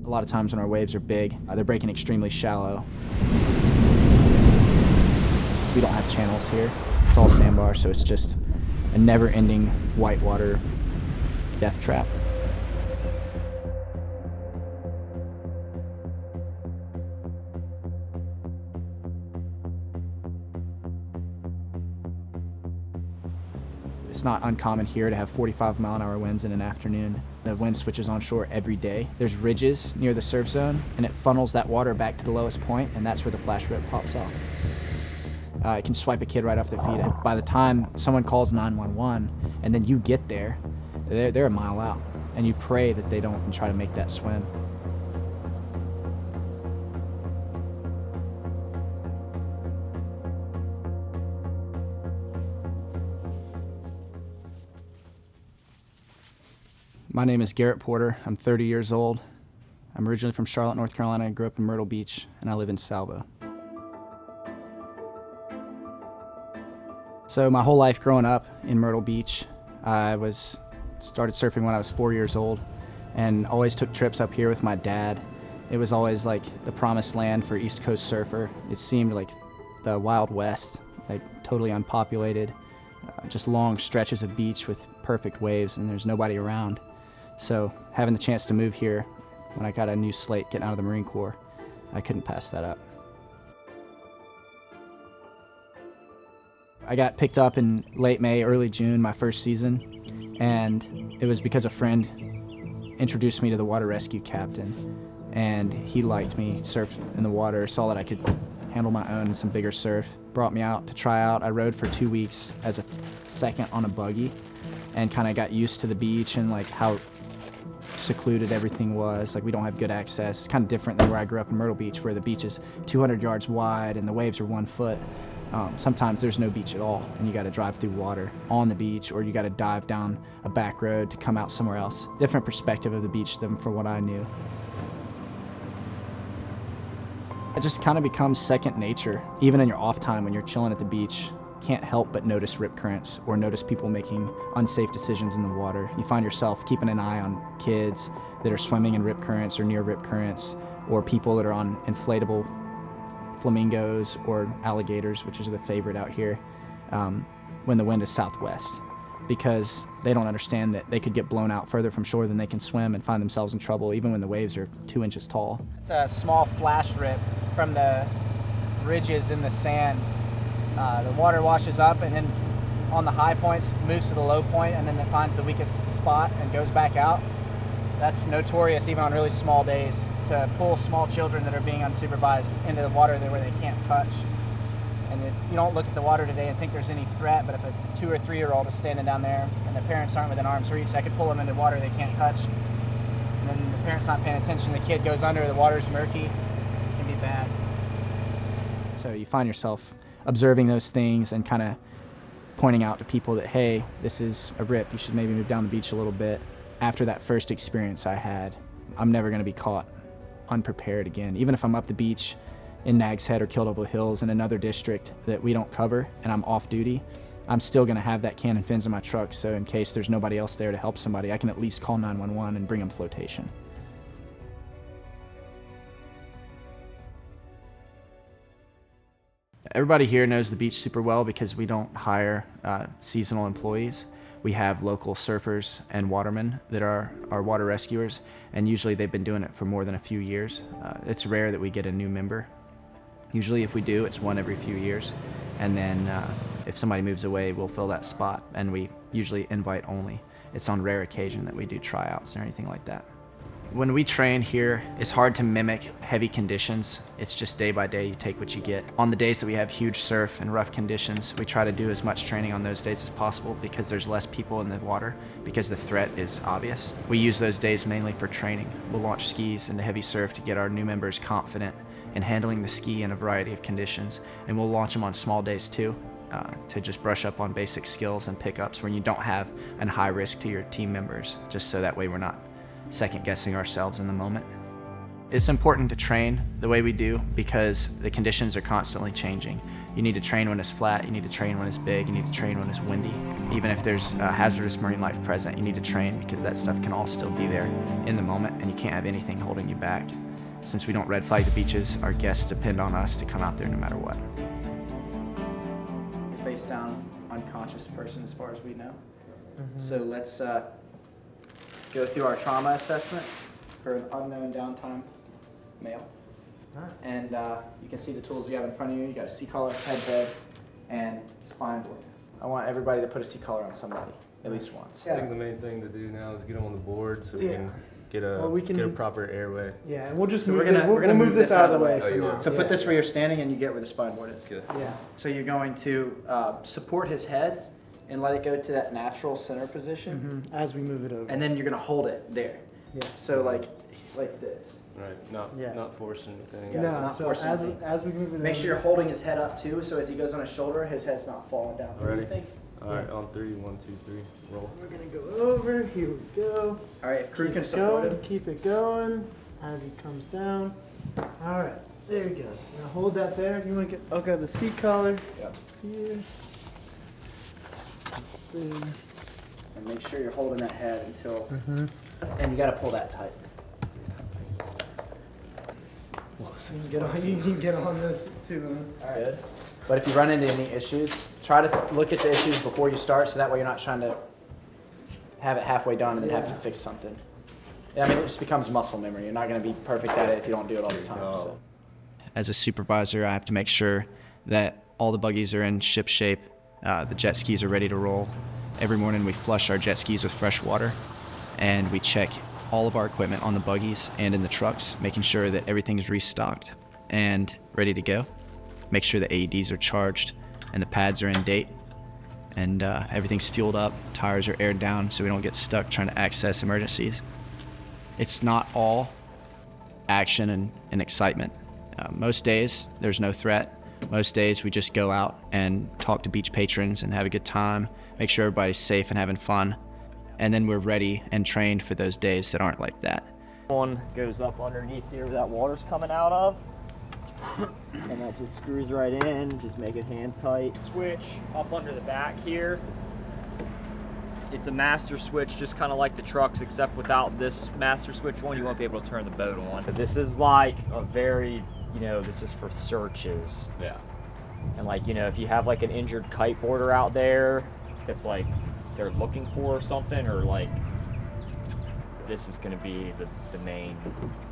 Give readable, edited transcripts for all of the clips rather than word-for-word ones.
A lot of times when our waves are big, they're breaking extremely shallow. We don't have channels here. It's all sandbar, so it's just a never-ending whitewater death trap. It's not uncommon here to have 45-mile-an-hour winds in an afternoon. The wind switches onshore every day. There's ridges near the surf zone, and it funnels that water back to the lowest point, and that's where the flash rip pops off. It can swipe a kid right off their feet. By the time someone calls 911, and then you get there, they're a mile out, and you pray that they don't try to make that swim. My name is Garret Porter. I'm 30 years old. I'm originally from Charlotte, North Carolina. I grew up in Myrtle Beach, and I live in Salvo. So my whole life growing up in Myrtle Beach, I started surfing when I was 4 years old, and always took trips up here with my dad. It was always like the promised land for East Coast surfer. It seemed like the Wild West, like totally unpopulated, just long stretches of beach with perfect waves, and there's nobody around. So having the chance to move here when I got a new slate getting out of the Marine Corps, I couldn't pass that up. I got picked up in late May, early June, my first season, and it was because a friend introduced me to the water rescue captain, and he liked me, surfed in the water, saw that I could handle my own some bigger surf, brought me out to try out. I rode for 2 weeks as a second on a buggy and kind of got used to the beach and like how secluded everything was. Like we don't have good access. It's kind of different than where I grew up in Myrtle Beach, where the beach is 200 yards wide and the waves are 1 foot. Sometimes there's no beach at all, and you got to drive through water on the beach, or you got to dive down a back road to come out somewhere else. Different perspective of the beach than from what I knew. It just kind of becomes second nature. Even in your off time when you're chilling at the beach, can't help but notice rip currents or notice people making unsafe decisions in the water. You find yourself keeping an eye on kids that are swimming in rip currents or near rip currents, or people that are on inflatable flamingos or alligators, which is the favorite out here, when the wind is southwest, because they don't understand that they could get blown out further from shore than they can swim and find themselves in trouble even when the waves are 2 inches tall. It's a small flash rip from the ridges in the sand. The water washes up and then on the high points moves to the low point, and then it finds the weakest spot and goes back out. That's notorious even on really small days, to pull small children that are being unsupervised into the water where they can't touch. And you don't look at the water today and think there's any threat, but if a 2 or 3 year old is standing down there and the parents aren't within arm's reach, I could pull them into water they can't touch. And then the parent's not paying attention, the kid goes under, the water's murky, it can be bad. So you find yourself observing those things and kind of pointing out to people that, hey, this is a rip, you should maybe move down the beach a little bit. After that first experience I had, I'm never going to be caught unprepared again. Even if I'm up the beach in Nags Head or Kildovo Hills in another district that we don't cover and I'm off duty, I'm still going to have that cannon fins in my truck, so in case there's nobody else there to help somebody, I can at least call 911 and bring them flotation. Everybody here knows the beach super well because we don't hire seasonal employees. We have local surfers and watermen that are our water rescuers, and usually they've been doing it for more than a few years. It's rare that we get a new member. Usually if we do, it's one every few years, and then if somebody moves away, we'll fill that spot, and we usually invite only. It's on rare occasion that we do tryouts or anything like that. When we train here, it's hard to mimic heavy conditions. It's just day by day, you take what you get. On the days that we have huge surf and rough conditions, we try to do as much training on those days as possible because there's less people in the water, because the threat is obvious. We use those days mainly for training. We'll launch skis into heavy surf to get our new members confident in handling the ski in a variety of conditions, and we'll launch them on small days too, to just brush up on basic skills and pickups when you don't have a high risk to your team members, just so that way we're not second guessing ourselves in the moment. It's important to train the way we do because the conditions are constantly changing. You need to train when it's flat, you need to train when it's big, you need to train when it's windy. Even if there's hazardous marine life present, you need to train because that stuff can all still be there in the moment and you can't have anything holding you back. Since we don't red flag the beaches, our guests depend on us to come out there no matter what. Face down, unconscious person as far as we know. So let's go through our trauma assessment for an unknown downtime male. And you can see the tools you have in front of you. You got a C-collar, head bed, and spine board. I want everybody to put a C-collar on somebody, at least once. I think the main thing to do now is get them on the board so we can get a proper airway. Yeah, and we'll just So move, we're gonna move this out of the way. Oh, you are? So put this where you're standing and you get where the spine board is. Good. Yeah. So you're going to support his head and let it go to that natural center position. As we move it over. And then you're gonna hold it there. Yeah. So like this. Right, Yeah. not forcing anything. Yeah. No, not so forcing as anything. we move it Make over. sure you're holding his head up too, so as he goes on his shoulder, his head's not falling down. What do you Ready? think? All right, on 3, 1, 2, 3, roll. We're gonna go over. Here we go. All right, if crew Keep can it support going. him. Keep it going as he comes down. All right, there he goes. Now hold that there. You want to get? I'll grab the seat collar. Yep. Here. There. And make sure you're holding that head until, and you gotta pull that tight. You can get on this too. All right. Good. But if you run into any issues, try to look at the issues before you start, so that way you're not trying to have it halfway done and then have to fix something. I mean, it just becomes muscle memory. You're not going to be perfect at it if you don't do it all the time. So. As a supervisor, I have to make sure that all the buggies are in ship shape, the jet skis are ready to roll. Every morning we flush our jet skis with fresh water, and we check all of our equipment on the buggies and in the trucks, making sure that everything is restocked and ready to go. Make sure the AEDs are charged and the pads are in date, and everything's fueled up, tires are aired down so we don't get stuck trying to access emergencies. It's not all action and excitement. Most days there's no threat. Most days we just go out and talk to beach patrons and have a good time, make sure everybody's safe and having fun, and then we're ready and trained for those days that aren't like that. One goes up underneath here where that water's coming out of, and that just screws right in. Just make it hand tight. Switch up under the back here. It's a master switch, just kind of like the trucks, except without this master switch one, you won't be able to turn the boat on. But this is like a very, this is for searches. Yeah. And like, if you have like an injured kiteboarder out there that's like they're looking for something, or like, this is going to be the main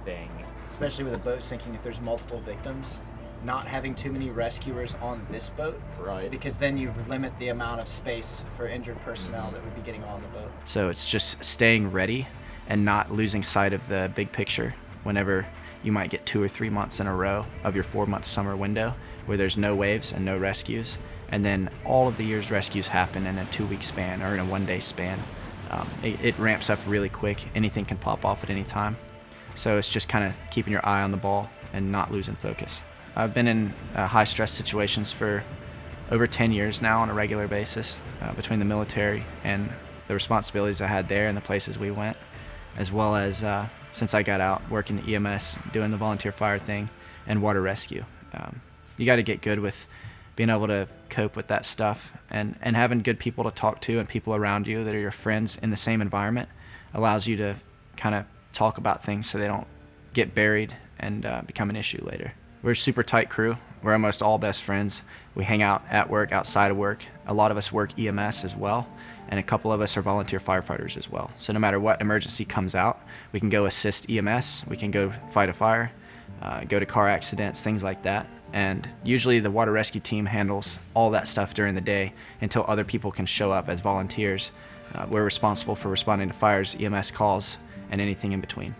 thing. Especially with a boat sinking, if there's multiple victims, not having too many rescuers on this boat, Right. because then you limit the amount of space for injured personnel that would be getting on the boat. So it's just staying ready and not losing sight of the big picture whenever you might get 2 or 3 months in a row of your 4-month summer window where there's no waves and no rescues, and then all of the year's rescues happen in a 2-week span or in a 1-day span. It ramps up really quick. Anything can pop off at any time. So it's just kind of keeping your eye on the ball and not losing focus. I've been in high stress situations for over 10 years now on a regular basis, between the military and the responsibilities I had there and the places we went, as well as since I got out working at EMS, doing the volunteer fire thing and water rescue. You got to get good with being able to cope with that stuff, and having good people to talk to and people around you that are your friends in the same environment allows you to kind of talk about things so they don't get buried and become an issue later. We're a super tight crew. We're almost all best friends. We hang out at work, outside of work. A lot of us work EMS as well, and a couple of us are volunteer firefighters as well. So no matter what emergency comes out, we can go assist EMS, we can go fight a fire, go to car accidents, things like that. And usually the water rescue team handles all that stuff during the day until other people can show up as volunteers. We're responsible for responding to fires, EMS calls, and anything in between.